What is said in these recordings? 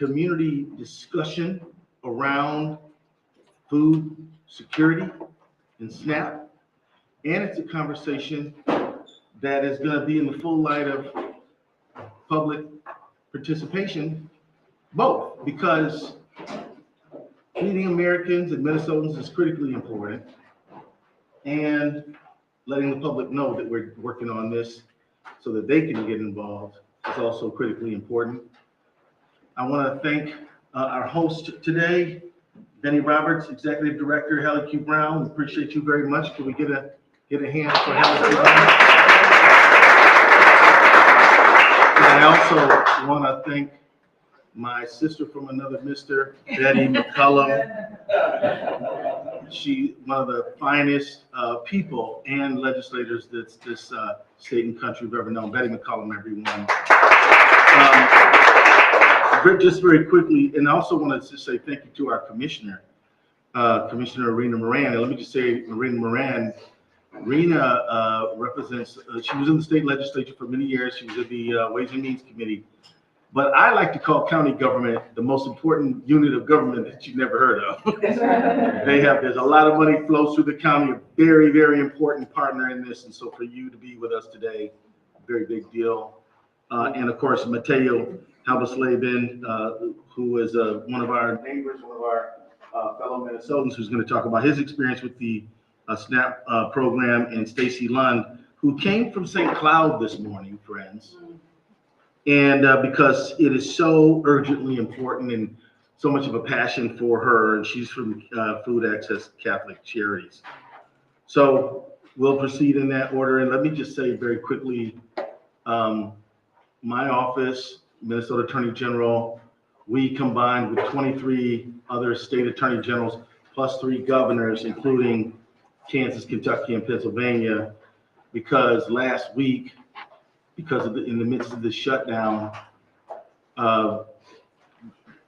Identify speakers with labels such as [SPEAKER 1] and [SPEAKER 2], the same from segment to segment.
[SPEAKER 1] community discussion around food security and SNAP. And it's a conversation that is going to be in the full light of public participation, both, because feeding Americans and Minnesotans is critically important, and letting the public know that we're working on this so that they can get involved is also critically important. I want to thank our host today, Benny Roberts, Executive Director, Hallie Q. We appreciate you very much. Can we get a hand for Hallie Q. And I also want to thank my sister from another Mr., Betty McCollum. She's one of the finest people and legislators that this state and country have ever known. Betty McCollum, everyone. Just very quickly, and I also wanted to say thank you to our commissioner, Commissioner Rena Moran. And let me just say, Rena represents, she was in the state legislature for many years. She was at the Ways and Means Committee. But I like to call county government the most important unit of government that you've never heard of. There's a lot of money flows through the county, a very, very important partner in this. And so for you to be with us today, very big deal. And of course, Mateo Halbesleben, who is one of our neighbors, one of our fellow Minnesotans, who's going to talk about his experience with the SNAP program, and Stacy Lund, who came from St. Cloud this morning, friends. And because it is so urgently important and so much of a passion for her, and she's from Food Access Catholic Charities. So we'll proceed in that order. And let me just say very quickly, my office, Minnesota Attorney General, we combined with 23 other state attorney generals, plus 3 governors, including Kansas, Kentucky, and Pennsylvania, because last week, because of in the midst of the shutdown,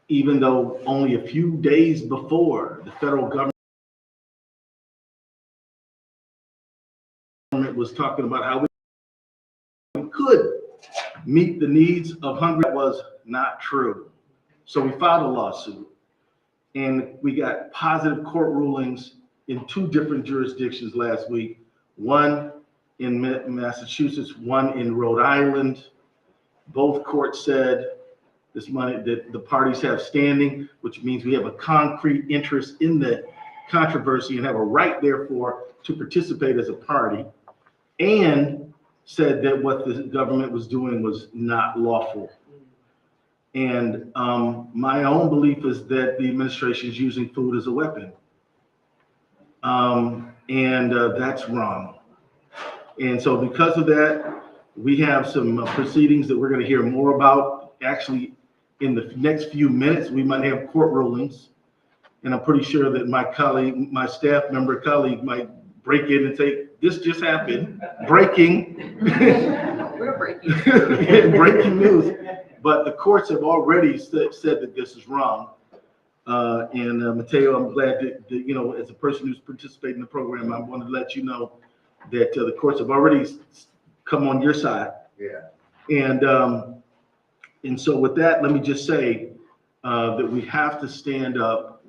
[SPEAKER 1] even though only a few days before the federal government was talking about how we could meet the needs of hungry, that was not true. So we filed a lawsuit, and we got positive court rulings in 2 different jurisdictions last week. One in Massachusetts, one in Rhode Island. Both courts said this money that the parties have standing, which means we have a concrete interest in the controversy and have a right, therefore, to participate as a party, and said that what the government was doing was not lawful. And my own belief is that the administration is using food as a weapon. And that's wrong. And so because of that, we have some proceedings that we're going to hear more about. Actually, in the next few minutes, we might have court rulings. And I'm pretty sure that my colleague, my staff member colleague might break in and say, this just happened, breaking.
[SPEAKER 2] We're breaking.
[SPEAKER 1] Breaking news. But the courts have already said that this is wrong. And Mateo, I'm glad that, you know, as a person who's participating in the program, I want to let you know that the courts have already come on your side. Yeah. And so with that, let me just say that we have to stand up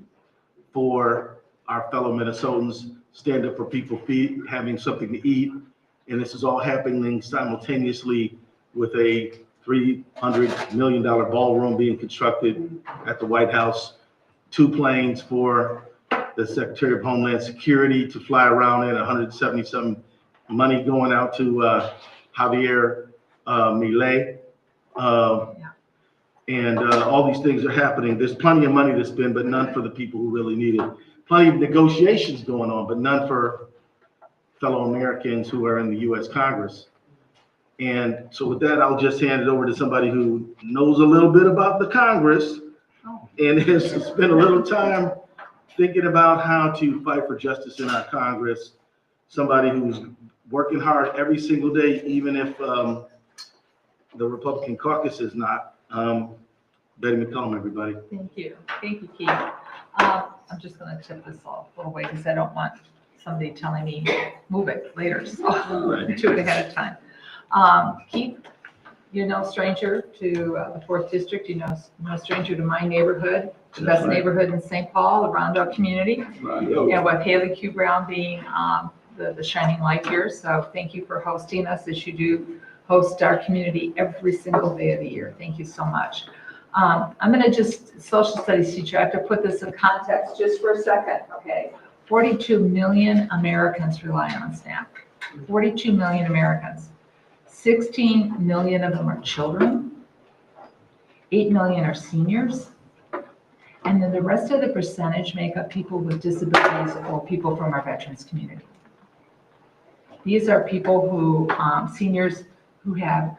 [SPEAKER 1] for our fellow Minnesotans, stand up for people having something to eat. And this is all happening simultaneously with a $300 million ballroom being constructed at the White House, 2 planes for the Secretary of Homeland Security to fly around in, 177 money going out to Javier Milei. And all these things are happening. There's plenty of money to spend, but none for the people who really need it. Plenty of negotiations going on, but none for fellow Americans who are in the U.S. Congress. And so with that, I'll just hand it over to somebody who knows a little bit about the Congress and has spent a little time thinking about how to fight for justice in our Congress. Somebody who's working hard every single day, even if the Republican caucus is not. Betty McCollum, everybody.
[SPEAKER 2] Thank you, Keith. I'm just going to tip this off a little way because I don't want somebody telling me move it later, so I'll do it ahead of time. Keith, you're no stranger to the 4th District. You're no stranger to my neighborhood, the
[SPEAKER 1] That's
[SPEAKER 2] best
[SPEAKER 1] right.
[SPEAKER 2] neighborhood in St. Paul, the Rondo community.
[SPEAKER 1] Right.
[SPEAKER 2] And with Hallie Q Brown being the shining light here. So thank you for hosting us as you do host our community every single day of the year. Thank you so much. I'm going to just, social studies teacher, I have to put this in context just for a second, okay? 42 million Americans rely on SNAP. 42 million Americans. 16 million of them are children. 8 million are seniors. And then the rest of the percentage make up people with disabilities or people from our veterans community. These are people who, seniors who have,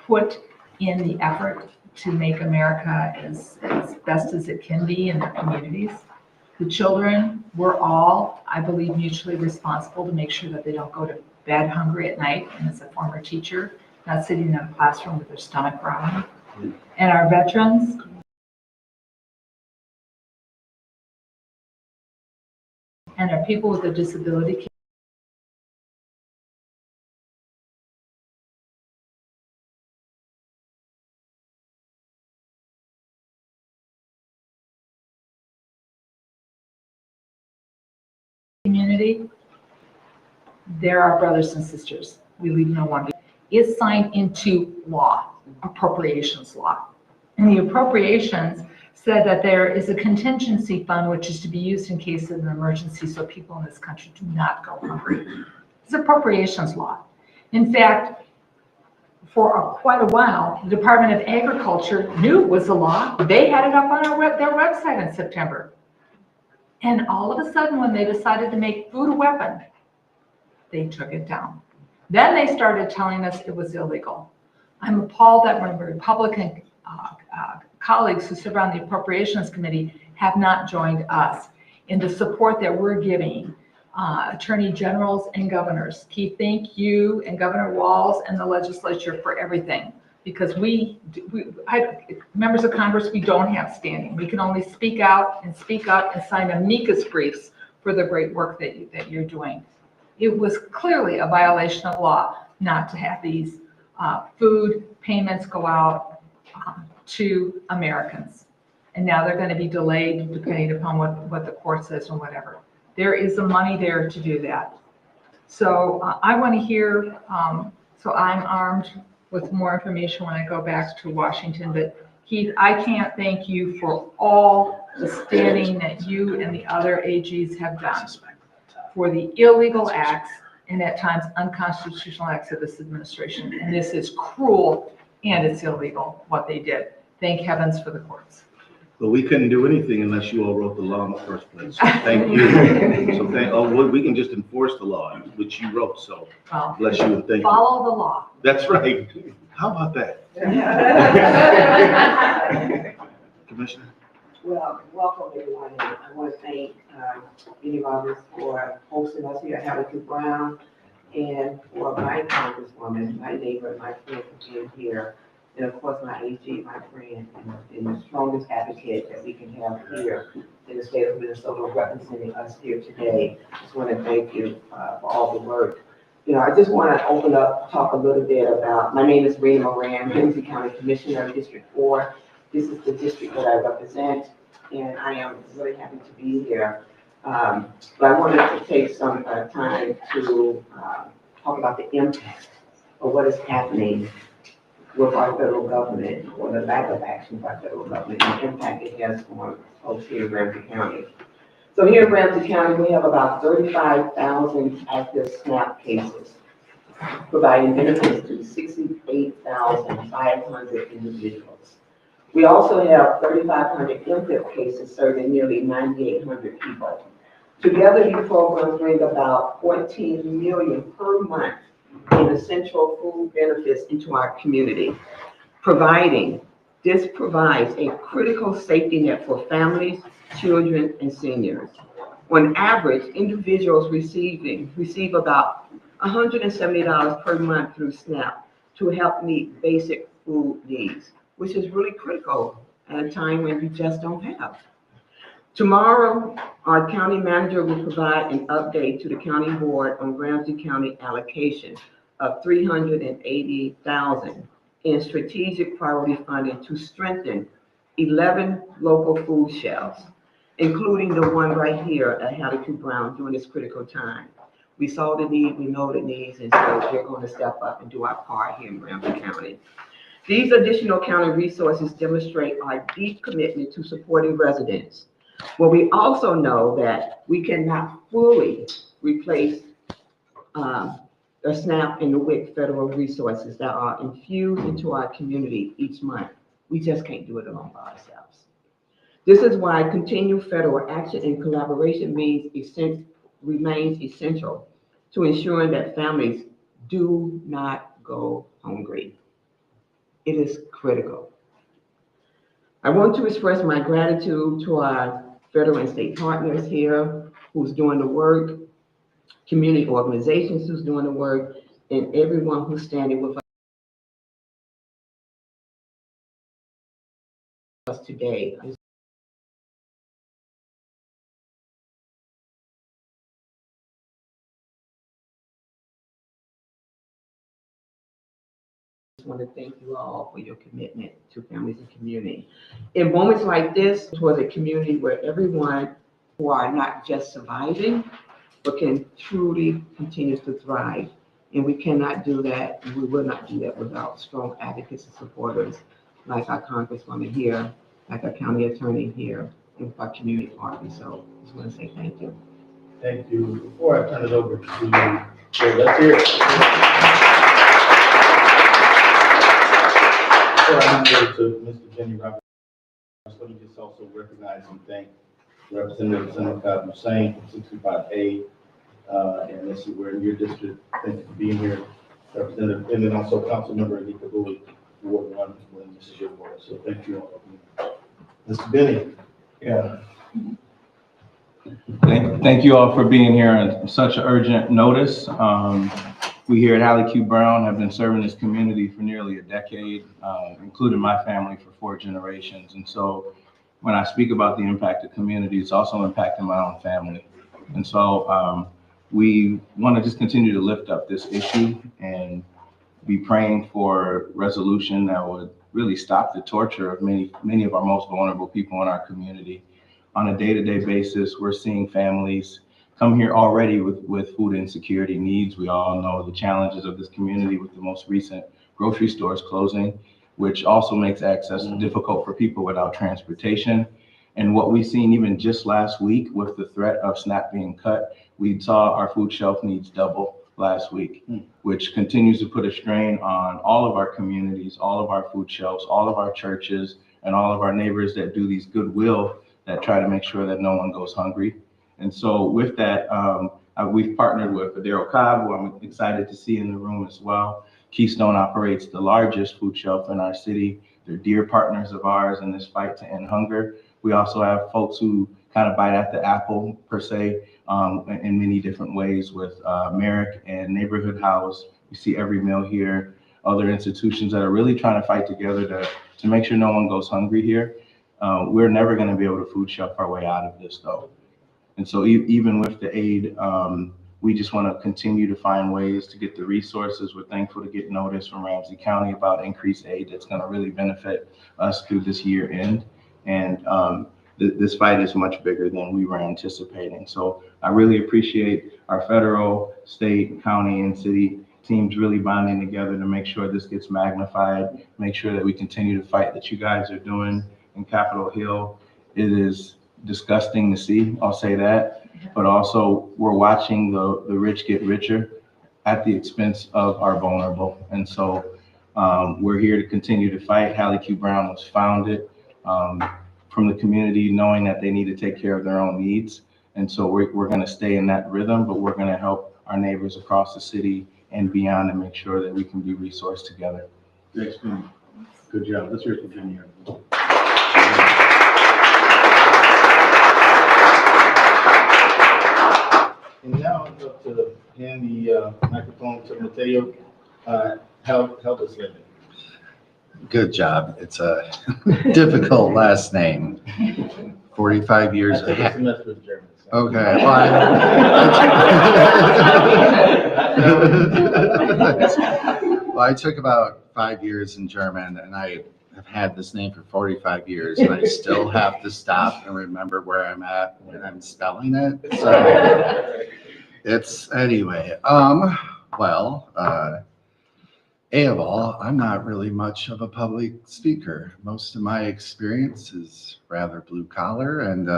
[SPEAKER 2] put in the effort to make America as best as it can be in their communities. The children, we're all, I believe, mutually responsible to make sure that they don't go to bed hungry at night. And as a former teacher, not sitting in a classroom with their stomach growling. And our veterans, and our people with a disability community, they're our brothers and sisters. We leave no one. It's signed into law, appropriations law. And the appropriations said that there is a contingency fund which is to be used in case of an emergency so people in this country do not go hungry. It's appropriations law. In fact, for quite a while, the Department of Agriculture knew it was a law. They had it up on their website in September. And all of a sudden, when they decided to make food a weapon, they took it down. Then they started telling us it was illegal. I'm appalled that my Republican colleagues who sit around the Appropriations Committee have not joined us in the support that we're giving attorney generals and governors. Keith, thank you and Governor Walz and the legislature for everything. Because members of Congress, we don't have standing. We can only speak out and speak up and sign amicus briefs for the great work that you're doing. It was clearly a violation of law not to have these food payments go out to Americans. And now they're going to be delayed depending upon what the court says and whatever. There is the money there to do that. So I want to hear, so I'm armed with more information when I go back to Washington. But Keith, I can't thank you for all the standing that you and the other AGs have done for the illegal acts and at times unconstitutional acts of this administration. And this is cruel and it's illegal what they did. Thank heavens for the courts.
[SPEAKER 1] But we couldn't do anything unless you all wrote the law in the first place. So thank you. So we can just enforce the law, which you wrote. So
[SPEAKER 2] Well,
[SPEAKER 1] bless you and thank you.
[SPEAKER 2] follow the law.
[SPEAKER 1] That's right. How about that? Commissioner?
[SPEAKER 3] Well, welcome everyone. And I want to thank Benny Roberts for hosting us here at Hallie Q Brown and for my Congresswoman, my neighbor, my friend for being here. And of course, my AG, my friend, and the strongest advocate that we can have here in the state of Minnesota representing us here today. Just want to thank you for all the work. I just want to open up, talk a little bit about, my name is Rena Moran, Ramsey County Commissioner, District 4. This is the district that I represent, and I am really happy to be here. But I wanted to take some time to talk about the impact of what is happening with our federal government, or the lack of action by federal government, and the impact it has on folks here in Ramsey County. So here in Ramsey County, we have about 35,000 active SNAP cases, providing benefits to 68,500 individuals. We also have 3,500 MPIP cases serving nearly 9,800 people. Together, these programs bring about $14 million per month in essential food benefits into our community. This provides a critical safety net for families, children, and seniors. On average, individuals receive about $170 per month through SNAP to help meet basic food needs, which is really critical at a time when you just don't have. Tomorrow, our county manager will provide an update to the county board on Ramsey County allocation of $380,000 and strategic priority funding to strengthen 11 local food shelves, including the one right here at Hallie Q Brown during this critical time. We saw the need, we know the needs, and so we're going to step up and do our part here in Ramsey County. These additional county resources demonstrate our deep commitment to supporting residents. Well, we also know that we cannot fully replace the SNAP and the WIC federal resources that are infused into our community each month. We just can't do it alone by ourselves. This is why continued federal action and collaboration remains essential to ensuring that families do not go hungry. It is critical. I want to express my gratitude to our federal and state partners here who's doing the work, community organizations who's doing the work, and everyone who's standing with us today. I just want to thank you all for your commitment to families and community. In moments like this, towards a community where everyone who are not just surviving, but can truly continue to thrive. And we cannot do that, and we will not do that without strong advocates and supporters like our Congresswoman here, like our county attorney here, and our community partners. So I just want to say thank you.
[SPEAKER 1] Thank you. Before I turn it over to you, let's hear it. Before I hand it over to Mr. Jenny Roberts, let me just also recognize and thank Representative Senator Hussein from 65A, and this is where in your district. Thank you for being here, Representative, and then also Councilmember Anika Bowie, Ward 1, when this is your ward. So thank you all. Mr. Benny.
[SPEAKER 4] Yeah. Thank you all for being here on such an urgent notice. We here at Hallie Q Brown have been serving this community for nearly a decade, including my family for 4 generations. And so when I speak about the impact of community, it's also impacting my own family. And so we want to just continue to lift up this issue and be praying for resolution that would really stop the torture of many of our most vulnerable people in our community. On a day-to-day basis, we're seeing families come here already with food insecurity needs. We all know the challenges of this community with the most recent grocery stores closing, which also makes access difficult for people without transportation. And what we've seen even just last week with the threat of SNAP being cut, we saw our food shelf needs double last week, which continues to put a strain on all of our communities, all of our food shelves, all of our churches, and all of our neighbors that do these goodwill that try to make sure that no one goes hungry. And so with that, we've partnered with Daryl Cobb, who I'm excited to see in the room as well. Keystone operates the largest food shelf in our city. They're dear partners of ours in this fight to end hunger. We also have folks who kind of bite at the apple, per se, in many different ways with Merrick and Neighborhood House. You see every meal here, other institutions that are really trying to fight together to make sure no one goes hungry here. We're never going to be able to food shelf our way out of this, though. And so even with the aid, we just want to continue to find ways to get the resources. We're thankful to get notice from Ramsey County about increased aid that's going to really benefit us through this year end. And this fight is much bigger than we were anticipating. So I really appreciate our federal, state, county, and city teams really bonding together to make sure this gets magnified, make sure that we continue to fight that you guys are doing in Capitol Hill. It is disgusting to see, I'll say that, but also we're watching the rich get richer at the expense of our vulnerable. And so we're here to continue to fight. Hallie Q Brown was founded from the community knowing that they need to take care of their own needs. And so we're going to stay in that rhythm, but we're going to help our neighbors across the city and beyond to make sure that we can be resourced together.
[SPEAKER 1] Thanks, Ben. Good job. Let's hear it from Jenny. And now it's up to hand the microphone to Mateo. Help us live it.
[SPEAKER 5] Good job. It's a difficult last name. 45 years.
[SPEAKER 1] I took a semester of German. So.
[SPEAKER 5] Okay. Well, I took about 5 years in German, and I have had this name for 45 years, and I still have to stop and remember where I'm at when I'm spelling it. So it's anyway. Well, A of all, I'm not really much of a public speaker. Most of my experience is rather blue collar, and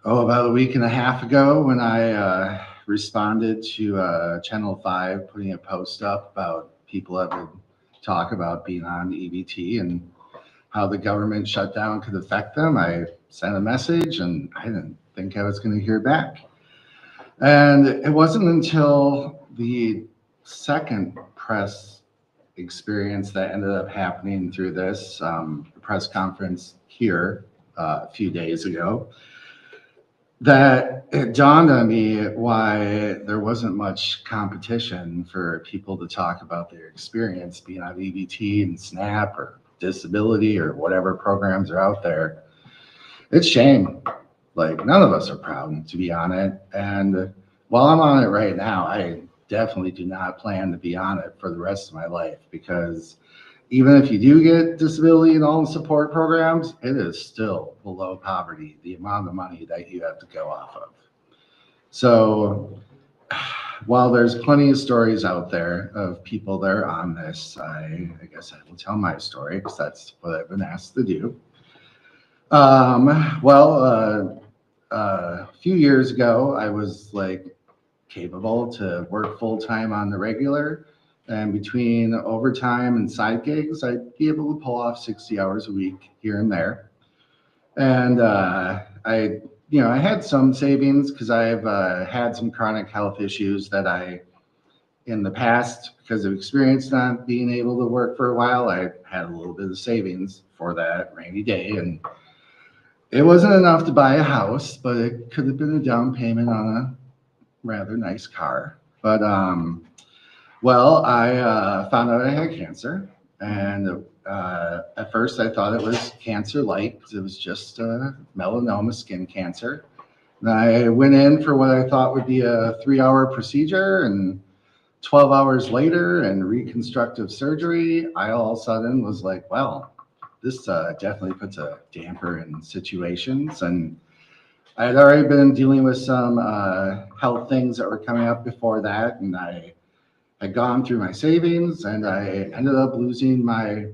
[SPEAKER 5] about a week and a half ago, when I responded to Channel 5 putting a post up about people that would talk about being on EBT and how the government shutdown could affect them, I sent a message, and I didn't think I was going to hear back. And it wasn't until the second press experience that ended up happening through this press conference here a few days ago that it dawned on me why there wasn't much competition for people to talk about their experience being on EBT and SNAP or disability or whatever programs are out there. It's shame. Like, none of us are proud to be on it. And while I'm on it right now, I definitely do not plan to be on it for the rest of my life, because even if you do get disability and all the support programs, it is still below poverty, the amount of money that you have to go off of. So while there's plenty of stories out there of people that are on this, I guess I will tell my story because that's what I've been asked to do. A few years ago, I was like capable to work full-time on the regular. And between overtime and side gigs, I'd be able to pull off 60 hours a week here and there. And I had some savings because I've had some chronic health issues that in the past, because of experience not being able to work for a while, I had a little bit of savings for that rainy day. And it wasn't enough to buy a house, but it could have been a down payment on a rather nice car. But I found out I had cancer, and at first I thought it was cancer-like because it was just melanoma skin cancer. And I went in for what I thought would be a 3-hour procedure, and 12 hours later and reconstructive surgery, I all of a sudden was like, well, this definitely puts a damper in situations. And I had already been dealing with some health things that were coming up before that, and I had gone through my savings, and I ended up losing my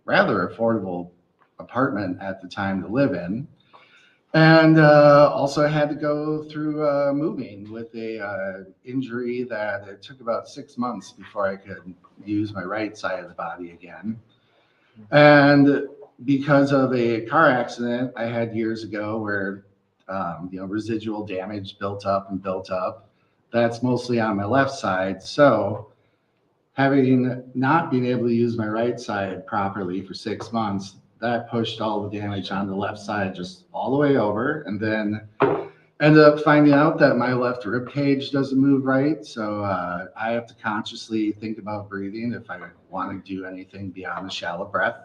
[SPEAKER 5] rather affordable apartment at the time to live in. And also I had to go through moving with a injury that it took about 6 months before I could use my right side of the body again. And because of a car accident I had years ago where residual damage built up and built up, that's mostly on my left side. So having not been able to use my right side properly for 6 months, that pushed all the damage on the left side just all the way over. And then ended up finding out that my left rib cage doesn't move right. So I have to consciously think about breathing if I want to do anything beyond a shallow breath.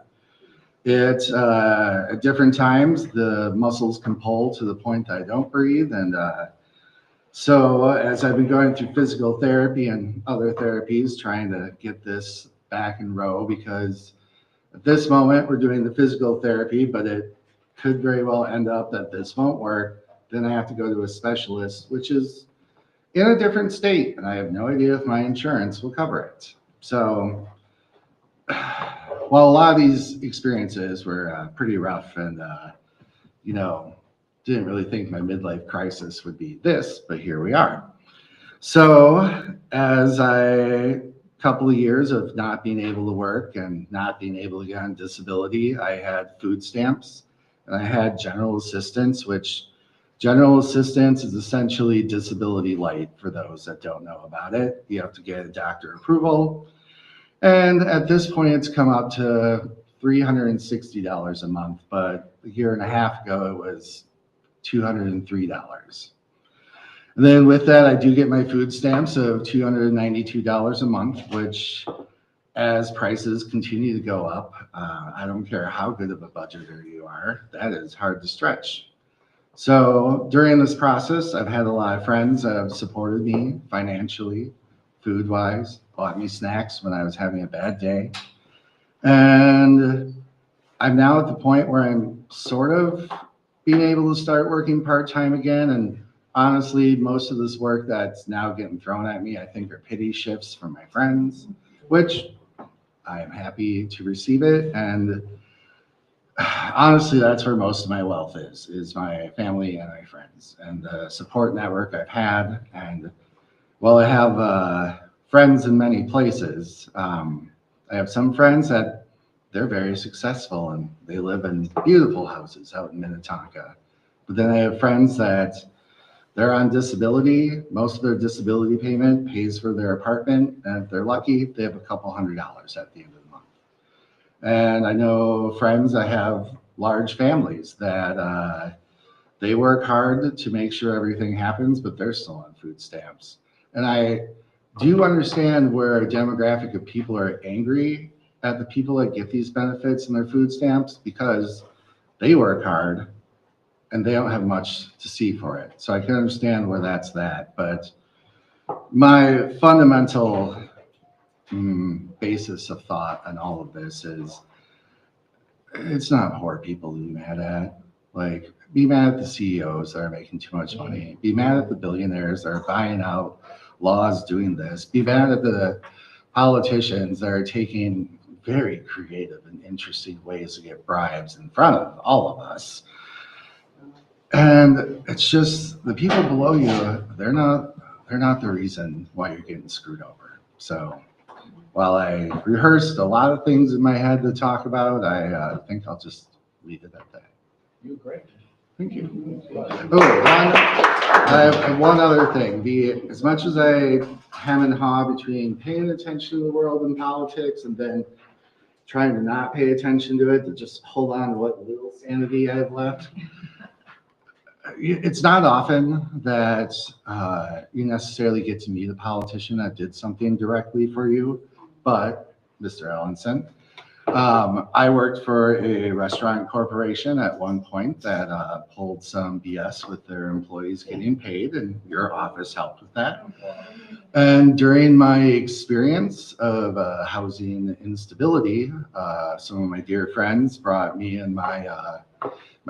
[SPEAKER 5] At different times, the muscles can pull to the point that I don't breathe. And so as I've been going through physical therapy and other therapies, trying to get this back in row, because at this moment we're doing the physical therapy, but it could very well end up that this won't work. Then I have to go to a specialist, which is in a different state, and I have no idea if my insurance will cover it. So while a lot of these experiences were pretty rough, and didn't really think my midlife crisis would be this, but here we are. So as a couple of years of not being able to work and not being able to get on disability, I had food stamps and I had general assistance, which general assistance is essentially disability light for those that don't know about it. You have to get a doctor approval. And at this point, it's come up to $360 a month, but a year and a half ago, it was $203. And then with that, I do get my food stamps of $292 a month, which as prices continue to go up, I don't care how good of a budgeter you are, that is hard to stretch. So during this process, I've had a lot of friends that have supported me financially, food-wise, bought me snacks when I was having a bad day. And I'm now at the point where I'm sort of being able to start working part-time again. And honestly, most of this work that's now getting thrown at me, I think are pity shifts from my friends, which I am happy to receive it. And honestly, that's where most of my wealth is my family and my friends and the support network I've had. And while I have friends in many places, I have some friends that they're very successful and they live in beautiful houses out in Minnetonka. But then I have friends that they're on disability. Most of their disability payment pays for their apartment. And if they're lucky, they have a couple $100s at the end of the month. And I know friends that have large families that they work hard to make sure everything happens, but they're still on food stamps. And I do understand where a demographic of people are angry at the people that get these benefits and their food stamps because they work hard and they don't have much to see for it. So I can understand where that's that. But my fundamental basis of thought on all of this is it's not poor people to be mad at. Like, be mad at the CEOs that are making too much money. Be mad at the billionaires that are buying out laws doing this. Be mad at the politicians that are taking very creative and interesting ways to get bribes in front of all of us. And it's just the people below you, they're not the reason why you're getting screwed over. So while I rehearsed a lot of things in my head to talk about, I think I'll just leave it at that.
[SPEAKER 1] You're great.
[SPEAKER 5] Thank you. Oh, I have one other thing. As much as I hem and haw between paying attention to the world and politics and then trying to not pay attention to it, to just hold on to what little sanity I have left, it's not often that you necessarily get to meet a politician that did something directly for you. But Mr. Ellison, I worked for a restaurant corporation at one point that pulled some BS with their employees getting paid, and your office helped with that. And during my experience of housing instability, some of my dear friends brought me and my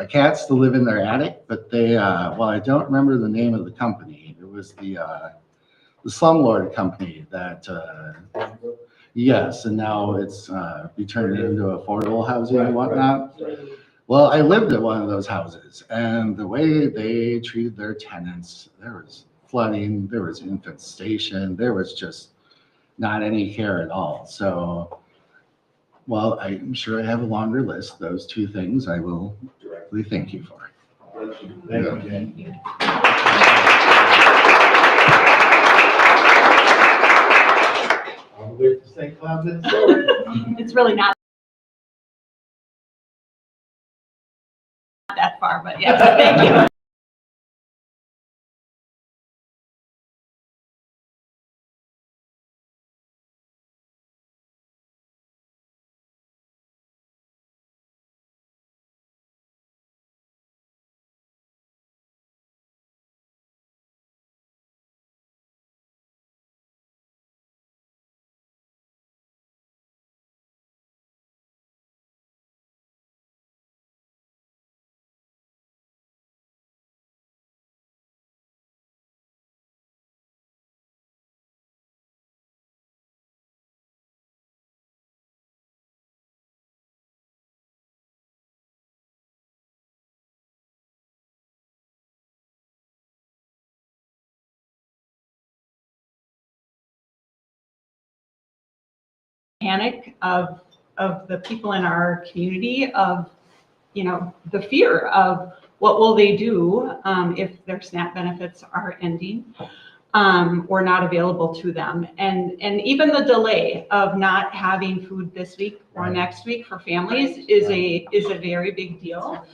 [SPEAKER 5] cats to live in their attic, but they, well, I don't remember the name of the company. It was the slumlord company that, yes, and now it's be turned into affordable housing and whatnot. Well, I lived at one of those houses, and the way they treated their tenants, there was flooding, there was infestation, there was just not any care at all. So, well, I'm sure I have a longer list. Those two things I will directly thank you for.
[SPEAKER 1] Thank you, Jen. I'll wait for St. Cloud, Minnesota.
[SPEAKER 6] It's really not that far, but yes, thank you. Panic of the people in our community of, you know, the fear of what will they do if their SNAP benefits are ending or not available to them. And even the delay of not having food this week or next week for families is a very big deal.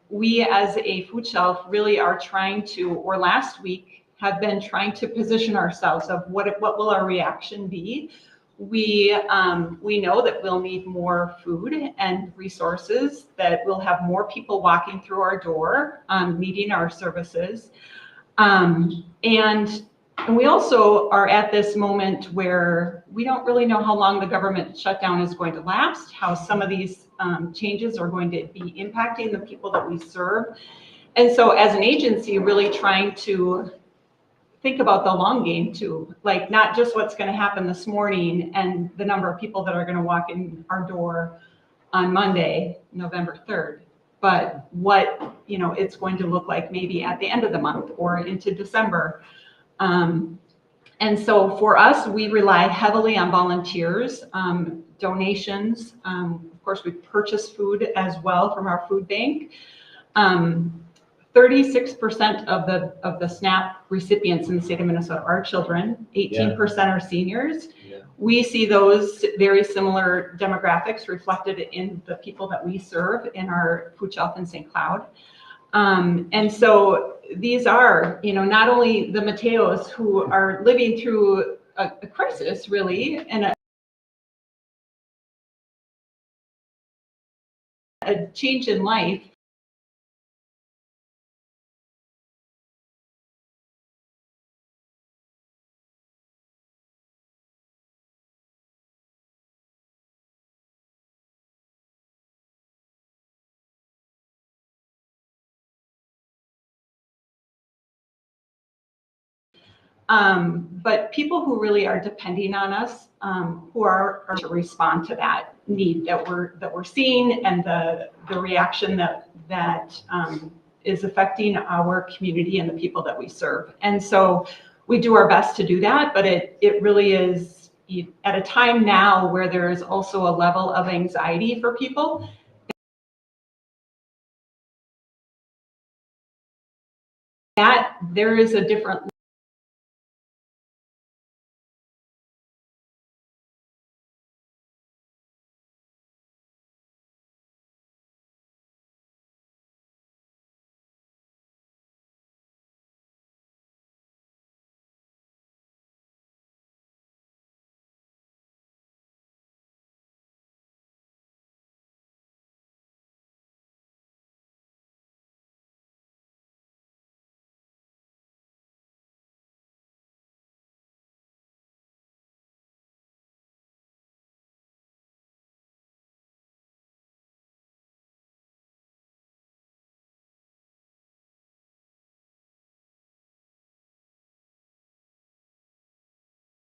[SPEAKER 6] We as a food shelf really are trying to, or last week have been trying to position ourselves of what will our reaction be. We know that we'll need more food and resources, that we'll have more people walking through our door, needing our services. And And we also are at this moment where we don't really know how long the government shutdown is going to last, how some of these changes are going to be impacting the people that we serve. And so as an agency, really trying to think about the long game too, like not just what's going to happen this morning and the number of people that are going to walk in our door on Monday, November 3rd, but what, you know, it's going to look like maybe at the end of the month or into December. And so for us, we rely heavily on volunteers, donations. Of course, we purchase food as well from our food bank. 36% of the SNAP recipients in the state of Minnesota are children, 18% are seniors.
[SPEAKER 1] Yeah.
[SPEAKER 6] We see those very similar demographics reflected in the people that we serve in our food shelf in St. Cloud. And so these are, you know, not only the Mateos who are living through a crisis really, and a change in life, but people who really are depending on us, who are to respond to that need that we're seeing and the reaction that is affecting our community and the people that we serve. And so we do our best to do that, but it really is at a time now where there is also a level of anxiety for people. That there is a different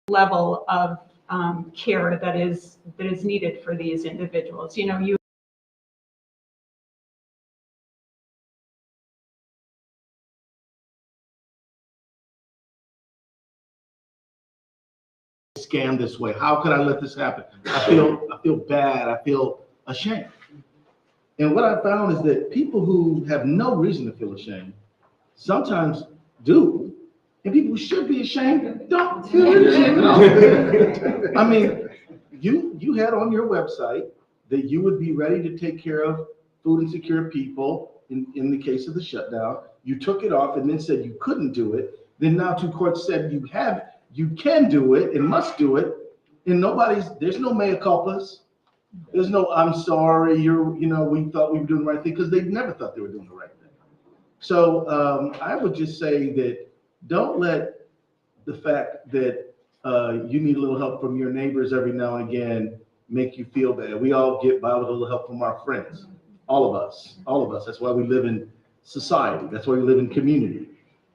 [SPEAKER 6] level of care that is needed for these individuals. You know, you
[SPEAKER 1] Scam this way. How could I let this happen? I feel bad. I feel ashamed. And what I found is that people who have no reason to feel ashamed sometimes do. And people who should be ashamed don't feel ashamed. I mean, you had on your website that you would be ready to take care of food insecure people in the case of the shutdown. You took it off and then said you couldn't do it. Then now two courts said you can do it and must do it. And there's no mea culpas. There's no, I'm sorry, we thought we were doing the right thing, because they never thought they were doing the right thing. So I would just say that don't let the fact that you need a little help from your neighbors every now and again make you feel bad. We all get by with a little help from our friends. All of us. That's why we live in society. That's why we live in community.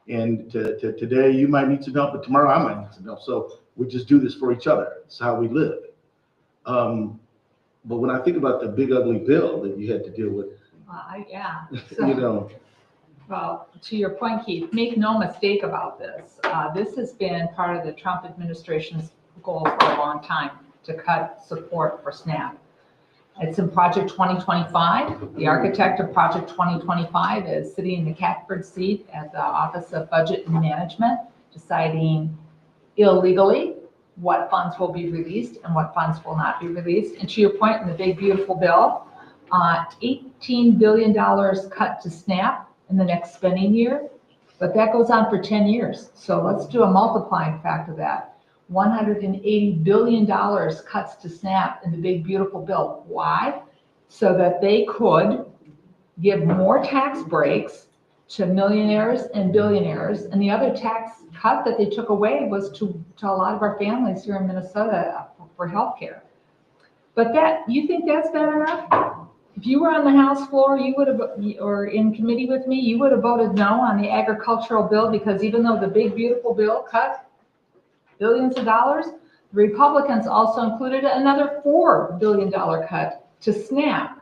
[SPEAKER 1] And today you might need some help, but tomorrow I might need some help. So we just do this for each other. It's how we live. But when I think about the big ugly bill that you had to deal with,
[SPEAKER 2] Yeah. Well, to your point, Keith, make no mistake about this. This has been part of the Trump administration's goal for a long time, to cut support for SNAP. It's in Project 2025. The architect of Project 2025 is sitting in the catbird seat at the Office of Budget and Management, deciding illegally what funds will be released and what funds will not be released. And to your point, in the big, beautiful bill, $18 billion cut to SNAP in the next spending year, but that goes on for 10 years. So let's do a multiplying factor of that. $180 billion cuts to SNAP in the big, beautiful bill. Why? So that they could give more tax breaks to millionaires and billionaires. And the other tax cut that they took away was to a lot of our families here in Minnesota for healthcare. But you think that's bad enough? If you were on the House floor, you would have, or in committee with me, you would have voted no on the agricultural bill, because even though the big, beautiful bill cut billions of dollars, the Republicans also included another $4 billion cut to SNAP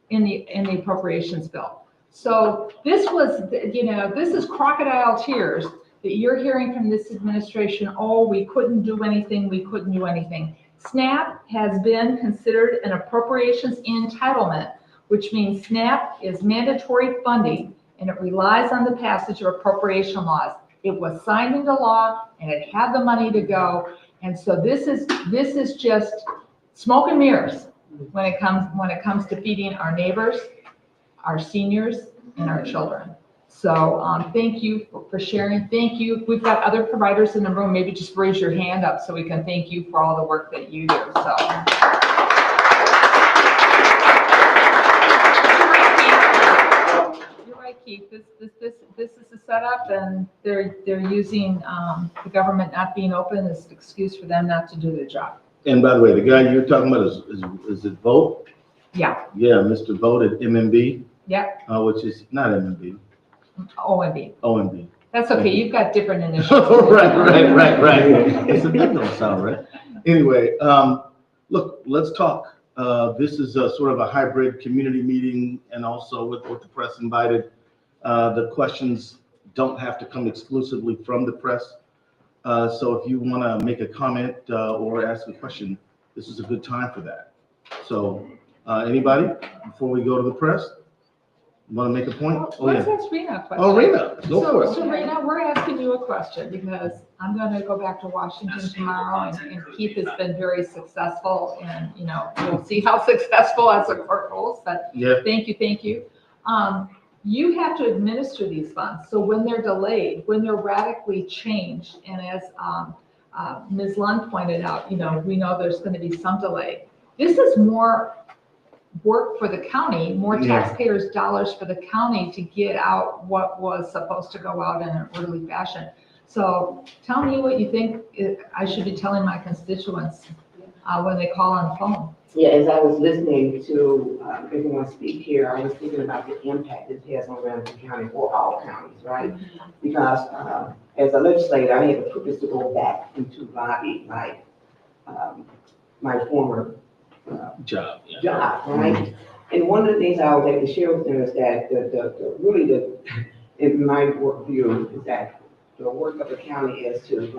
[SPEAKER 2] in the appropriations bill. So this was, this is crocodile tears that you're hearing from this administration. Oh, we couldn't do anything, we couldn't do anything. SNAP has been considered an appropriations entitlement, which means SNAP is mandatory funding and it relies on the passage of appropriation laws. It was signed into law and it had the money to go. And so this is just smoke and mirrors when it comes to feeding our neighbors, our seniors, and our children. So thank you for sharing. Thank you. We've got other providers in the room. Maybe just raise your hand up so we can thank you for all the work that you do. So. You're right, Keith. This is a setup, and they're using the government not being open as an excuse for them not to do their job.
[SPEAKER 1] And by the way, the guy you're talking about is it Vote?
[SPEAKER 2] Yeah.
[SPEAKER 1] Yeah, Mr. Vote at MMB.
[SPEAKER 2] Yeah.
[SPEAKER 1] Which is not MMB,
[SPEAKER 2] OMB.
[SPEAKER 1] OMB.
[SPEAKER 2] That's okay. You've got different initials.
[SPEAKER 1] right. It's a that don't sound right. Anyway, look, let's talk. This is a sort of a hybrid community meeting, and also with the press invited. The questions don't have to come exclusively from the press. So if you want to make a comment or ask a question, this is a good time for that. So anybody, before we go to the press, want to make a point? Oh,
[SPEAKER 2] Let's
[SPEAKER 1] yeah.
[SPEAKER 2] ask Rena a question.
[SPEAKER 1] Oh, Rena, go for it.
[SPEAKER 2] So Rena, we're asking you a question because I'm going to go back to Washington tomorrow, and Keith has been very successful, and we'll see how successful as the court rules. But
[SPEAKER 1] Yeah.
[SPEAKER 2] thank you. You have to administer these funds. So when they're delayed, when they're radically changed, and as Ms. Lund pointed out, we know there's going to be some delay. This is more work for the county, more taxpayers' dollars for the county to get out what was supposed to go out in an orderly fashion. So tell me what you think I should be telling my constituents when they call on the phone.
[SPEAKER 3] Yeah, as I was listening to everyone speak here, I was thinking about the impact it has on Ramsey County or all counties, right? Because as a legislator, I had the privilege to go back into lobby my former
[SPEAKER 1] Job.
[SPEAKER 3] job, right? And one of the things I would like to share with them is that in my work view, is that the work of the county is to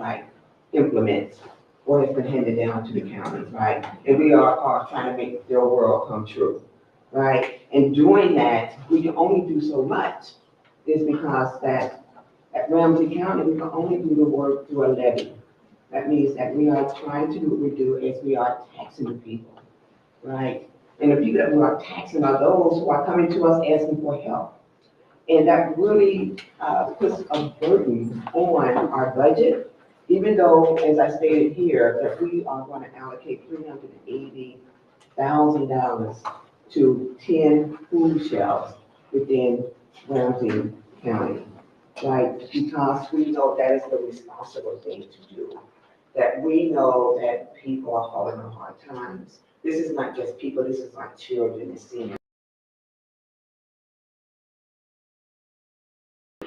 [SPEAKER 3] implement what has been handed down to the counties, right? And we are trying to make their world come true, right? And doing that, we can only do so much, is because that at Ramsey County, we can only do the work through a levy. That means that we are trying to do what we do as we are taxing the people, right? And the people that we are taxing are those who are coming to us asking for help. And that really puts a burden on our budget. Even though, as I stated here, that we are going to allocate $380,000 to 10 food shelves within Ramsey County, right? Because we know that is the responsible thing to do. That we know that people are falling on hard times. This is not just people, this is like children and seniors.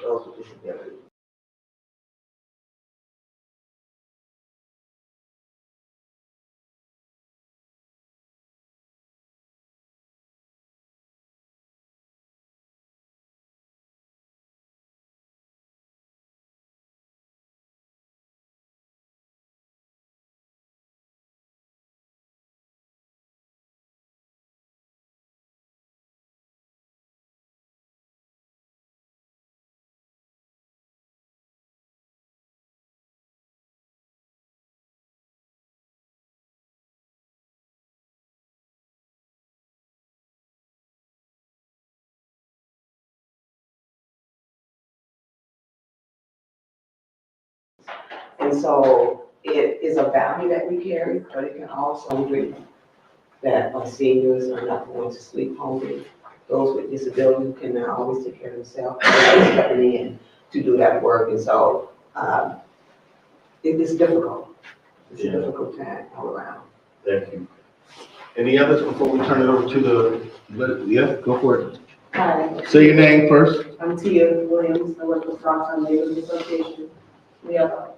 [SPEAKER 3] Those with disabilities. And so it is a value that we carry, but it can also be that our seniors are not going to sleep hungry. those with disabilities can not always take care of themselves. They're stepping in to do that work, and so it is difficult. It's a difficult time all around.
[SPEAKER 1] Thank you. Any others before we turn it over to yeah, go for it.
[SPEAKER 7] Hi,
[SPEAKER 1] Say your name first.
[SPEAKER 7] I'm Tia Williams. I work with Frogtown Neighborhood Association. We have a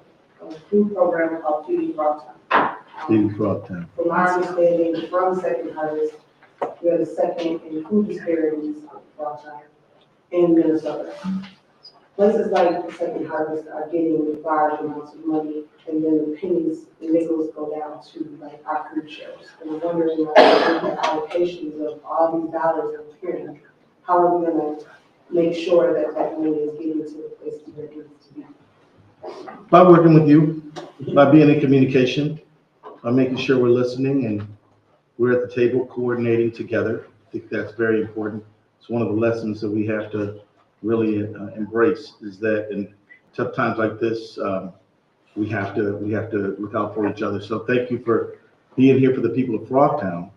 [SPEAKER 7] food program called Feeding Frogtown.
[SPEAKER 1] Steve Frogtown.
[SPEAKER 7] From our understanding, from Second Harvest, we are the second in food disparities of Frogtown in Minnesota. Places like Second Harvest are getting large amounts of money, and then the pennies, the nickels go down to like our food shelves. And I'm wondering, like, the allocations of all these dollars I'm hearing, how are we gonna make sure that that money is getting to the places where it needs to be?
[SPEAKER 1] By working with you, by being in communication, by making sure we're listening and we're at the table coordinating together. I think that's very important. It's one of the lessons that we have to really embrace, is that in tough times like this, we have to look out for each other. So thank you for being here for the people of Frogtown,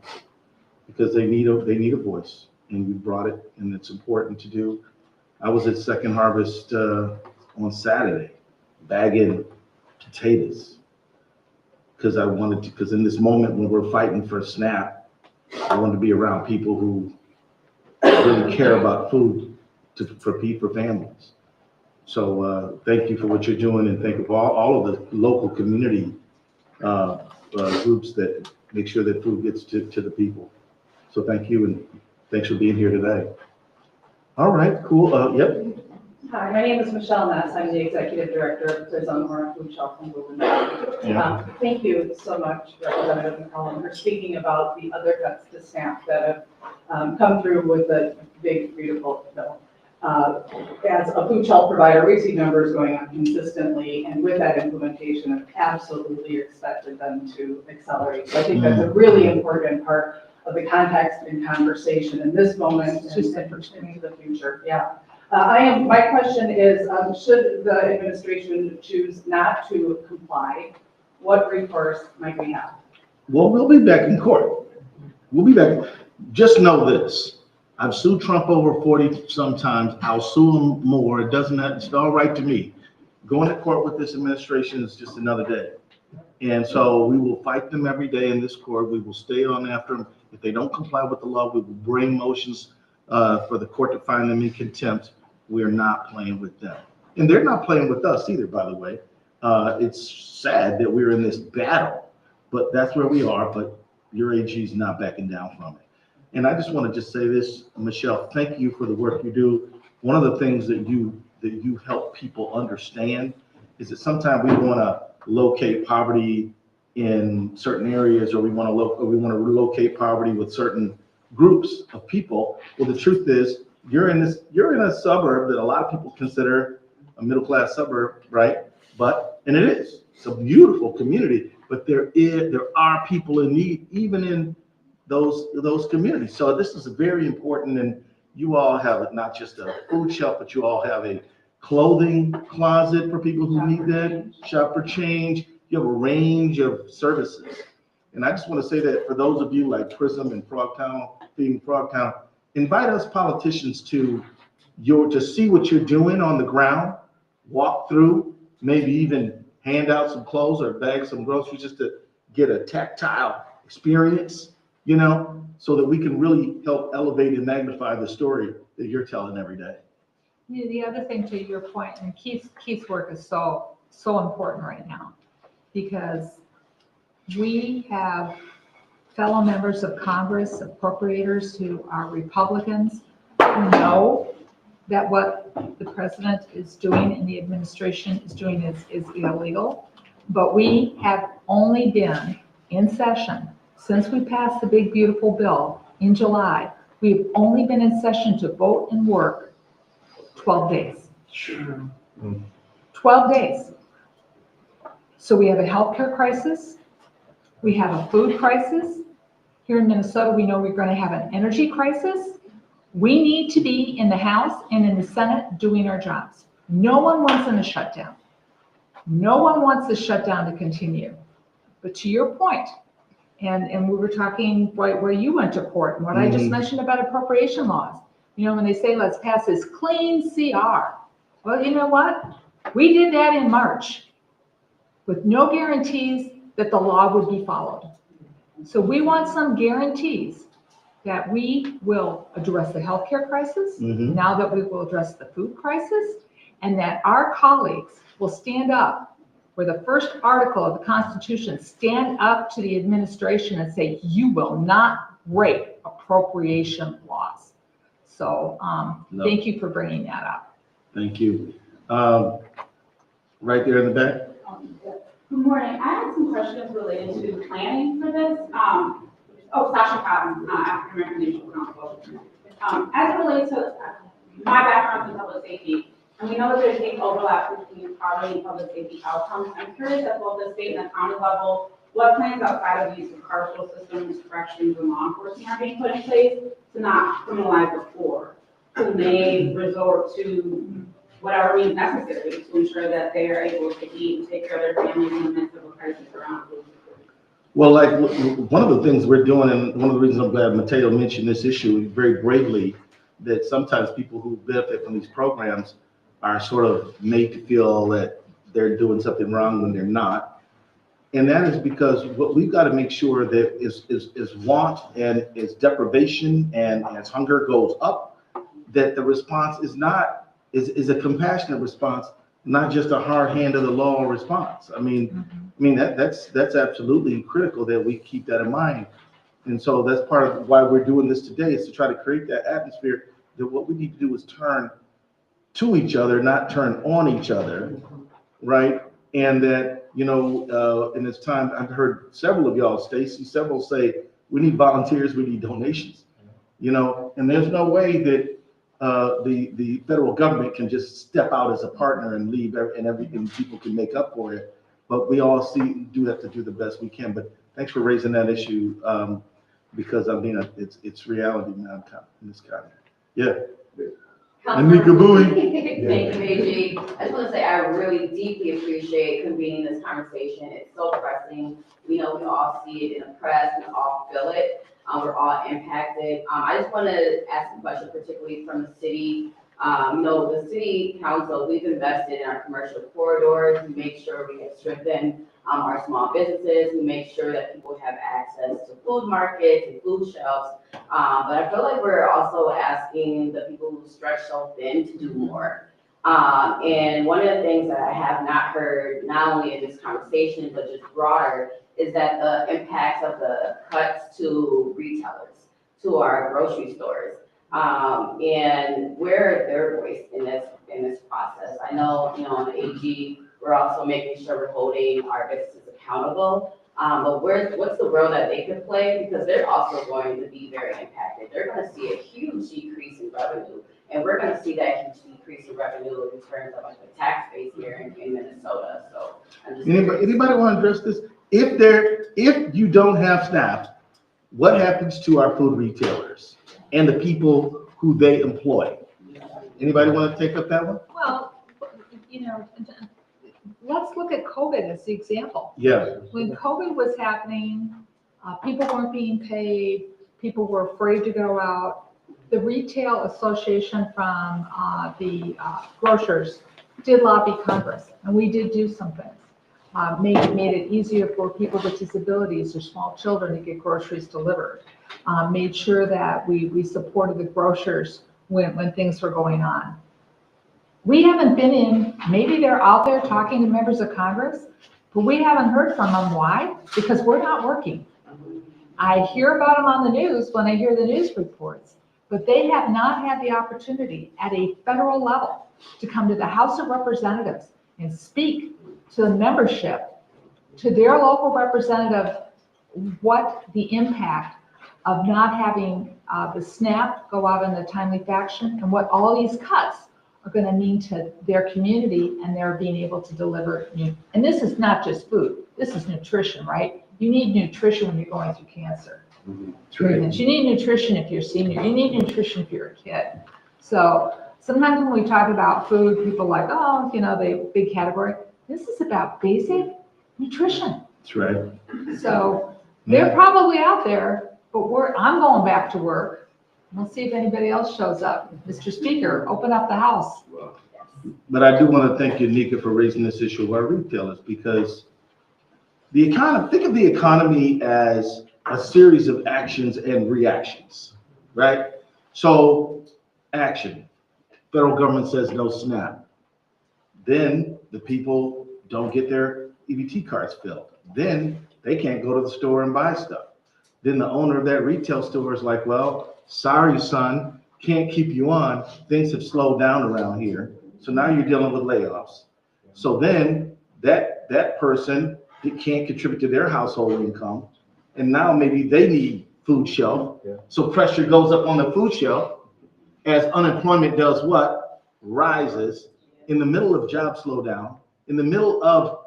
[SPEAKER 1] because they need a voice, and you brought it, and it's important to do. I was at Second Harvest on Saturday, bagging potatoes, because in this moment when we're fighting for SNAP, I wanted to be around people who really care about food for families. So thank you for what you're doing, and thank you for all of the local community groups that make sure that food gets to the people. So thank you, and thanks for being here today. All right, cool. Yep.
[SPEAKER 8] Hi, my name is Michelle Ness. I'm the Executive Director of the Zone Food Shelf and Movement. Thank you so much, Representative McCollum, for speaking about the other cuts to SNAP that have come through with the big, beautiful bill. As a food shelf provider, we see numbers going up consistently, and with that implementation, I've absolutely expected them to accelerate. So I think that's a really important part of the context and conversation in this moment and into the future. Yeah. My question is, should the administration choose not to comply, what recourse might we have?
[SPEAKER 1] Well, we'll be back in court. We'll be back. Just know this. I've sued Trump over 40 sometimes. I'll sue him more. It's all right to me. Going to court with this administration is just another day. And so we will fight them every day in this court. We will stay on after them. If they don't comply with the law, we will bring motions for the court to find them in contempt. We're not playing with them. And they're not playing with us either, by the way. It's sad that we're in this battle, but that's where we are. But your AG is not backing down from it. And I just want to just say this, Michelle, thank you for the work you do. One of the things that you help people understand is that sometimes we want to locate poverty in certain areas, or we want to relocate poverty with certain groups of people. Well, the truth is, you're in a suburb that a lot of people consider a middle-class suburb, right? And it is. It's a beautiful community, but there are people in need, even in those communities. So this is very important, and you all have not just a food shelf, but you all have a clothing closet for people who need that, shop for change. You have a range of services. And I just want to say that for those of you like Prism and Frogtown, Feeding Frogtown, invite us politicians to see what you're doing on the ground, walk through, maybe even hand out some clothes or bag some groceries, just to get a tactile experience, so that we can really help elevate and magnify the story that you're telling every day.
[SPEAKER 2] The other thing, to your point, and Keith's work is so important right now, because we have fellow members of Congress, appropriators who are Republicans, who know that what the president is doing and the administration is doing is illegal. But we have only been in session since we passed the big, beautiful bill in July. We've only been in session to vote and work 12 days.
[SPEAKER 1] Sure.
[SPEAKER 2] 12 days. So we have a healthcare crisis. We have a food crisis. Here in Minnesota, we know we're going to have an energy crisis. We need to be in the House and in the Senate doing our jobs. No one wants a shutdown. No one wants the shutdown to continue. But to your point, And we were talking where you went to court and what I just mentioned about appropriation laws. You know, when they say, let's pass this clean CR. Well, you know what? We did that in March with no guarantees that the law would be followed. So we want some guarantees that we will address the healthcare crisis, now that we will address the food crisis, and that our colleagues will stand up where the first article of the Constitution, stand up to the administration and say, you will not break appropriation laws. So thank you for bringing that up.
[SPEAKER 1] Thank you. Right there in the back.
[SPEAKER 9] Good morning. I have some questions related to planning for this. Sasha Cotton, African American Leadership Council. As it relates to my background in public safety, and we know that there's big overlap between poverty and public safety outcomes. I'm curious at both the state and the county level, what plans outside of use of carceral systems, corrections, and law enforcement are being put in place to not criminalize the poor, who may resort to whatever means necessary to ensure that they are able to eat and take care of their families in the midst of a crisis around food.
[SPEAKER 1] Well, like one of the things we're doing, and one of the reasons I'm glad Mateo mentioned this issue very bravely, that sometimes people who benefit from these programs are sort of made to feel that they're doing something wrong when they're not. And that is because what we've got to make sure that is want and is deprivation and as hunger goes up, that the response is a compassionate response, not just a hard hand of the law response. I mean, that's absolutely critical that we keep that in mind. And so that's part of why we're doing this today, is to try to create that atmosphere that what we need to do is turn to each other, not turn on each other, right? And that, in this time, I've heard several of y'all, Stacy, several say, we need volunteers, we need donations, and there's no way that the federal government can just step out as a partner and leave and everything, people can make up for it. But we all do have to do the best we can. But thanks for raising that issue, because it's reality now in this county. Yeah. And Nika Bowie.
[SPEAKER 10] Thank you, AG. I just want to say I really deeply appreciate convening this conversation. It's so pressing. We know we all see it in the press, we all feel it. We're all impacted. I just want to ask a question, particularly from the city. The city council, we've invested in our commercial corridors. We make sure we have strengthened our small businesses. We make sure that people have access to food markets and food shelves. But I feel like we're also asking the people who stretch so thin to do more. And one of the things that I have not heard, not only in this conversation, but just broader, is that the impacts of the cuts to retailers, to our grocery stores, and where their voice in this process. I know, on the AG, we're also making sure we're holding our businesses accountable. But what's the role that they could play? Because they're also going to be very impacted. They're going to see a huge decrease in revenue, and we're going to see that huge decrease in revenue in terms of like the tax base here in Minnesota. So
[SPEAKER 1] Anybody want to address this? If you don't have SNAP, what happens to our food retailers and the people who they employ? Anybody want to take up that one?
[SPEAKER 2] Well, let's look at COVID as the example.
[SPEAKER 1] Yeah.
[SPEAKER 2] When COVID was happening, people weren't being paid, people were afraid to go out. The Retail Association from the grocers did lobby Congress, and we did do some things. Made it easier for people with disabilities or small children to get groceries delivered. Made sure that we supported the grocers when things were going on. We haven't been in, maybe they're out there talking to members of Congress, but we haven't heard from them. Why? Because we're not working. I hear about them on the news when I hear the news reports, but they have not had the opportunity at a federal level to come to the House of Representatives and speak to the membership, to their local representative, what the impact of not having the SNAP go out in a timely fashion and what all these cuts are going to mean to their community and their being able to deliver. And this is not just food, this is nutrition, right? You need nutrition when you're going through cancer.
[SPEAKER 1] That's right.
[SPEAKER 2] You need nutrition if you're a senior, you need nutrition if you're a kid. So sometimes when we talk about food, people are like, oh, the big category. This is about basic nutrition.
[SPEAKER 1] That's right.
[SPEAKER 2] So They're probably out there, but I'm going back to work. We'll see if anybody else shows up. Mr. Speaker, open up the house.
[SPEAKER 1] But I do want to thank you, Nika, for raising this issue of our retailers, because the economy, think of the economy as a series of actions and reactions, right? So action, federal government says no SNAP. Then the people don't get their EBT cards filled. Then they can't go to the store and buy stuff. Then the owner of that retail store is like, well, sorry, son, can't keep you on. Things have slowed down around here. So now you're dealing with layoffs. So then that person can't contribute to their household income. And now maybe they need food shelf. So pressure goes up on the food shelf as unemployment does what? Rises in the middle of job slowdown, in the middle of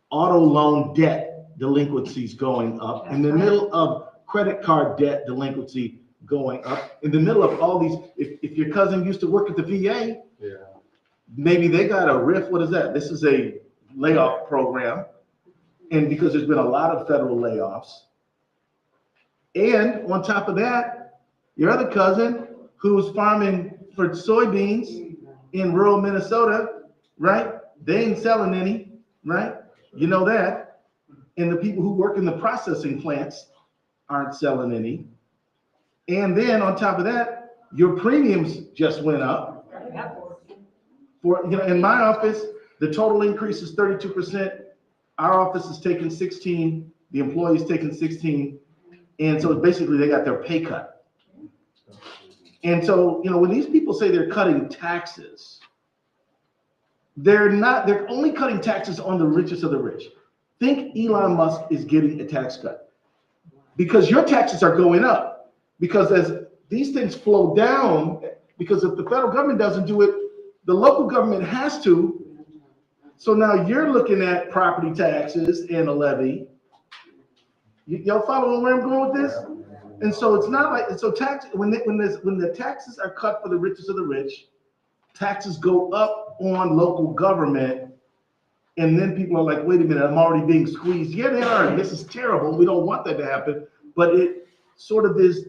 [SPEAKER 1] auto loan debt delinquencies going up, in the middle of credit card debt delinquency going up, in the middle of all these, if your cousin used to work at the VA, maybe they got a RIF, what is that? This is a layoff program. And because there's been a lot of federal layoffs. And on top of that, your other cousin who's farming for soybeans in rural Minnesota, right? They ain't selling any, right? You know that. And the people who work in the processing plants aren't selling any. And then on top of that, your premiums just went up. For, in my office, the total increase is 32%. Our office is taking 16, the employee's taking 16. And so basically they got their pay cut. And so, when these people say they're cutting taxes, they're only cutting taxes on the richest of the rich. Think Elon Musk is getting a tax cut because your taxes are going up, because as these things flow down, because if the federal government doesn't do it, the local government has to. So now you're looking at property taxes and a levy. Y'all following where I'm going with this? And so it's not like, so tax, when the taxes are cut for the richest of the rich, taxes go up on local government. And then people are like, wait a minute, I'm already being squeezed. Yeah, they are. This is terrible. We don't want that to happen. But it sort of is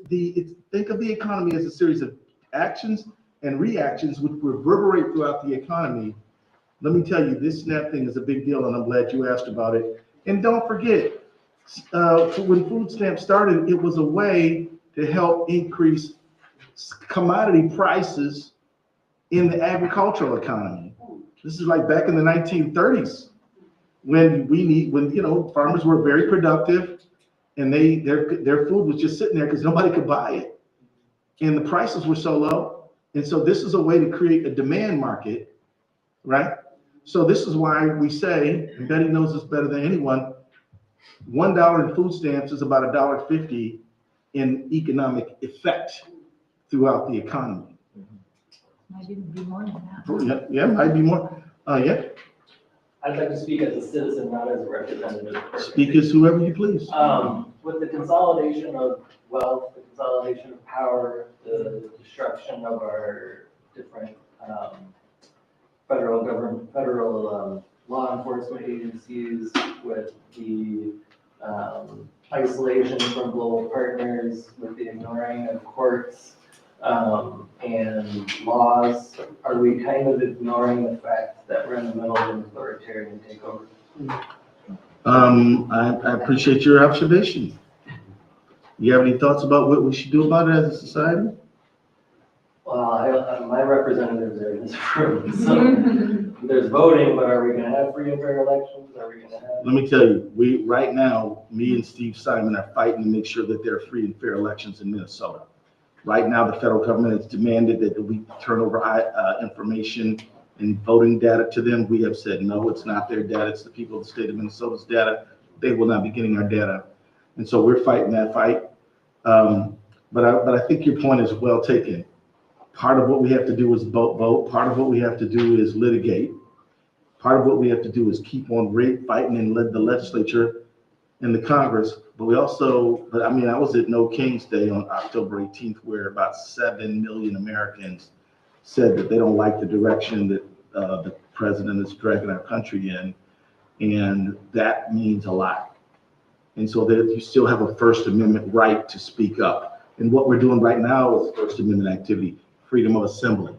[SPEAKER 1] think of the economy as a series of actions and reactions which reverberate throughout the economy. Let me tell you, this SNAP thing is a big deal, and I'm glad you asked about it. And don't forget, when food stamps started, it was a way to help increase commodity prices in the agricultural economy. This is like back in the 1930s when farmers were very productive and their food was just sitting there because nobody could buy it. And the prices were so low. And so this is a way to create a demand market, right? So this is why we say, and Betty knows this better than anyone, $1 in food stamps is about $1.50 in economic effect throughout the economy.
[SPEAKER 2] Might even be more than that.
[SPEAKER 1] Yeah, might be more. Yeah.
[SPEAKER 11] I'd like to speak as a citizen, not as a representative.
[SPEAKER 1] Speak as whoever you please.
[SPEAKER 11] With the consolidation of wealth, the consolidation of power, the destruction of our different federal law enforcement agencies, with the isolation from global partners, with the ignoring of courts and laws, are we kind of ignoring the fact that we're in the middle of an authoritarian takeover?
[SPEAKER 1] I appreciate your observation. You have any thoughts about what we should do about it as a society?
[SPEAKER 11] Well, my representatives are in this room, so there's voting, but are we gonna have free and fair elections? Are we gonna have?
[SPEAKER 1] Let me tell you, right now, me and Steve Simon are fighting to make sure that there are free and fair elections in Minnesota. Right now, the federal government has demanded that we turn over information and voting data to them. We have said, no, it's not their data. It's the people of the state of Minnesota's data. They will not be getting our data. And so we're fighting that fight. But I think your point is well taken. Part of what we have to do is vote. Part of what we have to do is litigate. Part of what we have to do is keep on fighting and lead the legislature and the Congress. But I was at No King's Day on October 18th, where about 7 million Americans said that they don't like the direction that the president is dragging our country in. And that means a lot. And so that you still have a First Amendment right to speak up. And what we're doing right now is First Amendment activity, freedom of assembly.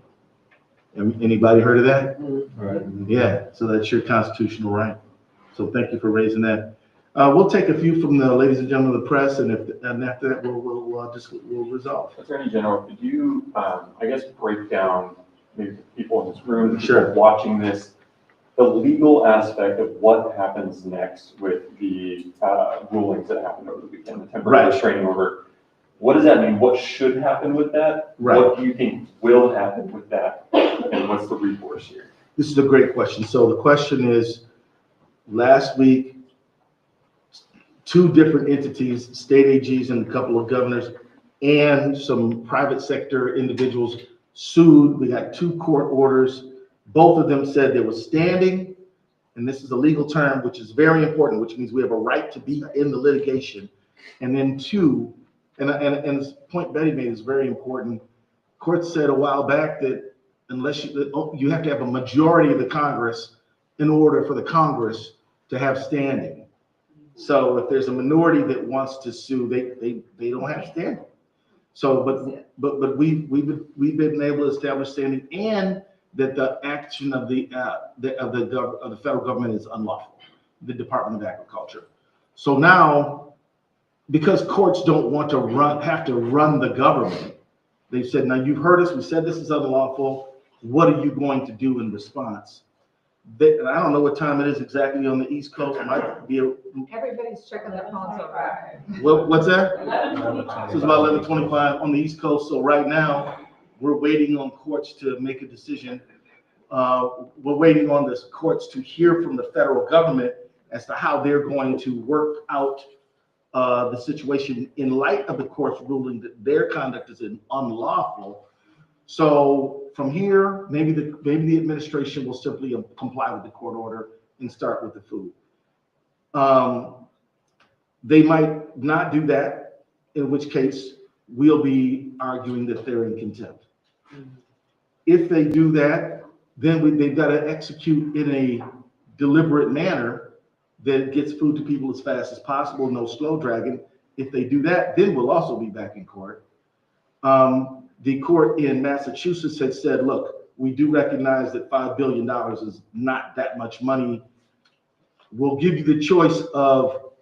[SPEAKER 1] Anybody heard of that?
[SPEAKER 11] Right.
[SPEAKER 1] Yeah, so that's your constitutional right. So thank you for raising that. We'll take a few from the ladies and gentlemen of the press, and after that, we'll resolve.
[SPEAKER 12] Attorney General, could you, I guess, break down maybe the people in this room, the
[SPEAKER 1] Sure.
[SPEAKER 12] people watching this, the legal aspect of what happens next with the rulings that happened over the weekend, the temporary
[SPEAKER 1] Right.
[SPEAKER 12] restraining order? What does that mean? What should happen with that?
[SPEAKER 1] Right.
[SPEAKER 12] What do you think will happen with that? And what's the recourse here?
[SPEAKER 1] This is a great question. So the question is, last week, 2 different entities, state AGs and a couple of governors, and some private sector individuals sued. We got 2 court orders. Both of them said they were standing, and this is a legal term, which is very important, which means we have a right to be in the litigation. And then 2, and the point Betty made is very important. Court said a while back that unless you have to have a majority of the Congress in order for the Congress to have standing. So if there's a minority that wants to sue, they don't have standing. So, but we've been able to establish standing, and that the action of the federal government is unlawful, the Department of Agriculture. So now, because courts don't want to have to run the government, they said, now you've heard us, we said this is unlawful. What are you going to do in response? And I don't know what time it is exactly on the East Coast. It might be
[SPEAKER 2] Everybody's checking their phones over.
[SPEAKER 1] what's that? This is about 11:25 on the East Coast. So right now, we're waiting on courts to make a decision. We're waiting on the courts to hear from the federal government as to how they're going to work out the situation in light of the court's ruling that their conduct is unlawful. So from here, maybe the administration will simply comply with the court order and start with the food. They might not do that, in which case we'll be arguing that they're in contempt. If they do that, then they've got to execute in a deliberate manner that gets food to people as fast as possible, no slow dragging. If they do that, then we'll also be back in court. The court in Massachusetts had said, look, we do recognize that $5 billion is not that much money. We'll give you the choice of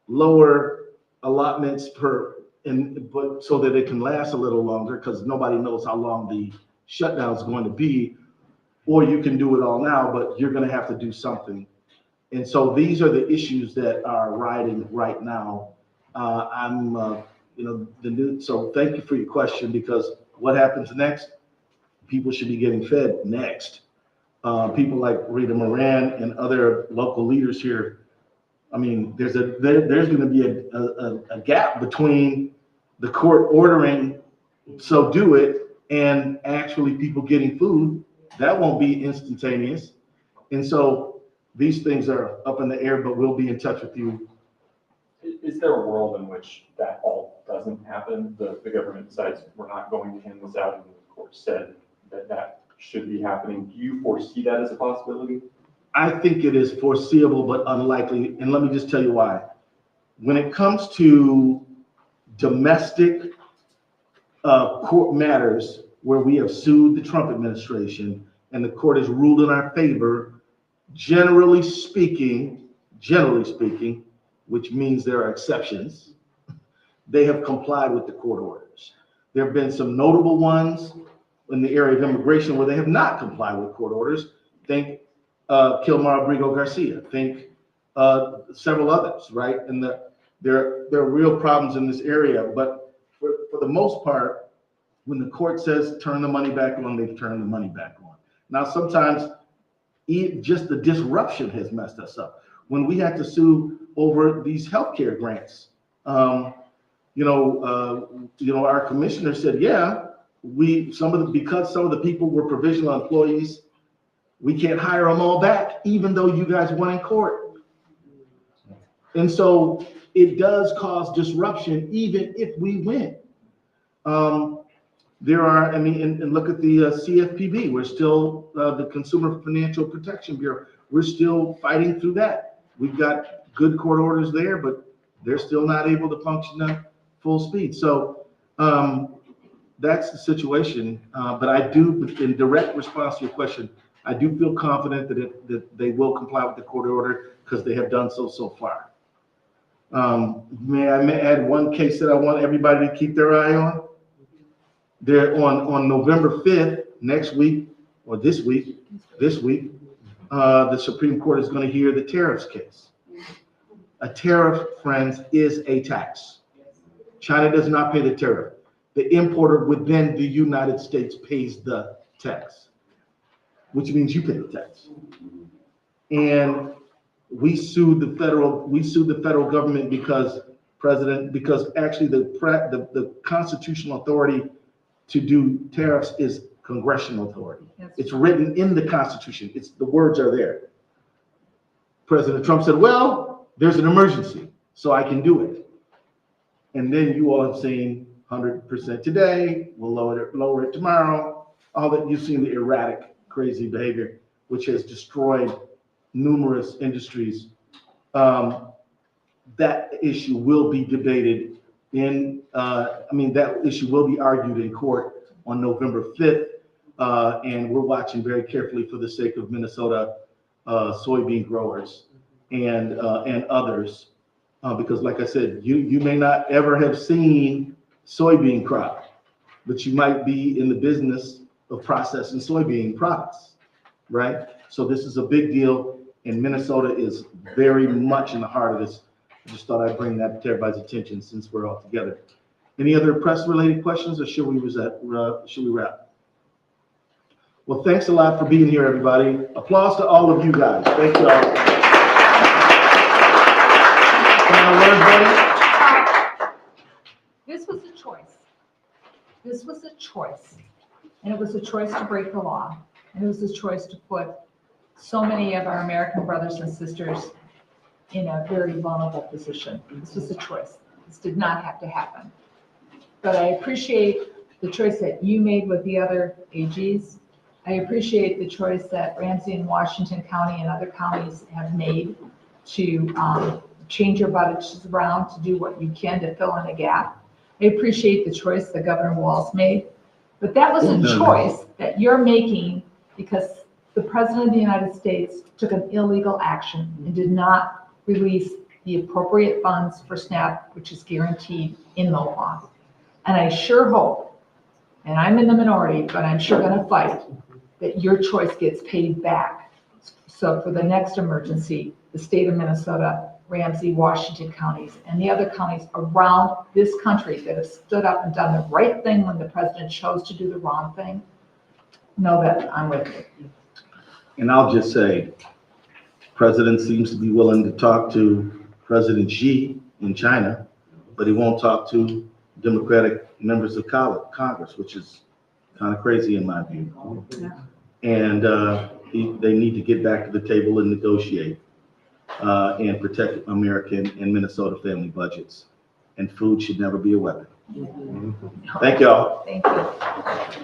[SPEAKER 1] lower allotments but so that it can last a little longer, because nobody knows how long the shutdown is going to be, or you can do it all now, but you're going to have to do something. And so these are the issues that are riding right now. So thank you for your question, because what happens next? People should be getting fed next. People like Rita Moran and other local leaders here. I mean, there's going to be a gap between the court ordering, so do it, and actually people getting food. That won't be instantaneous. And so these things are up in the air, but we'll be in touch with you.
[SPEAKER 12] Is there a world in which that all doesn't happen? The government decides we're not going to hand this out, and the court said that should be happening. Do you foresee that as a possibility?
[SPEAKER 1] I think it is foreseeable, but unlikely. And let me just tell you why. When it comes to domestic court matters where we have sued the Trump administration and the court has ruled in our favor, generally speaking, which means there are exceptions, they have complied with the court orders. There have been some notable ones in the area of immigration where they have not complied with court orders. Think Kilmar Abrigo Garcia, think several others, right? And there are real problems in this area, but for the most part, when the court says turn the money back on, they've turned the money back on. Now, sometimes just the disruption has messed us up. When we had to sue over these healthcare grants, our commissioner said, yeah, because some of the people were provisional employees, we can't hire them all back, even though you guys won in court. And so it does cause disruption, even if we win. And look at the CFPB. We're still, the Consumer Financial Protection Bureau, we're still fighting through that. we've got good court orders there, but they're still not able to function at full speed. So that's the situation. But I do, in direct response to your question, I do feel confident that they will comply with the court order because they have done so far. May I add one case that I want everybody to keep their eye on? They're on November 5th, next week, or this week, the Supreme Court is going to hear the tariffs case. A tariff, friends, is a tax. China does not pay the tariff. The importer within the United States pays the tax, which means you pay the tax. And we sued the federal government because actually the constitutional authority to do tariffs is congressional authority.
[SPEAKER 2] Yes.
[SPEAKER 1] It's written in the Constitution. The words are there. President Trump said, well, there's an emergency, so I can do it. And then you all have seen 100% today, we'll lower it tomorrow. All that you've seen, the erratic, crazy behavior, which has destroyed numerous industries. That issue will be debated that issue will be argued in court on November 5th. And we're watching very carefully for the sake of Minnesota soybean growers and others. Because like I said, you may not ever have seen soybean crop, but you might be in the business of processing soybean products, right? So this is a big deal, and Minnesota is very much in the heart of this. I just thought I'd bring that to everybody's attention since we're all together. Any other press-related questions, or should we wrap? Well, thanks a lot for being here, everybody. Applause to all of you guys. Thank you all.
[SPEAKER 2] This was a choice. This was a choice. And it was a choice to break the law. And it was a choice to put so many of our American brothers and sisters in a very vulnerable position. This was a choice. This did not have to happen. But I appreciate the choice that you made with the other AGs. I appreciate the choice that Ramsey and Washington County and other counties have made to change your budgets around to do what you can to fill in a gap. I appreciate the choice that Governor Walz made, but that was a choice that you're making because the President of the United States took an illegal action and did not release the appropriate funds for SNAP, which is guaranteed in the law. And I sure hope, and I'm in the minority, but I'm sure gonna fight, that your choice gets paid back. So for the next emergency, the state of Minnesota, Ramsey, Washington counties, and the other counties around this country that have stood up and done the right thing when the president chose to do the wrong thing, know that I'm with you.
[SPEAKER 1] And I'll just say, President seems to be willing to talk to President Xi in China, but he won't talk to Democratic members of Congress, which is kind of crazy in my view.
[SPEAKER 2] Yeah.
[SPEAKER 1] And they need to get back to the table and negotiate and protect American and Minnesota family budgets. And food should never be a weapon. Thank y'all.
[SPEAKER 2] Thank you.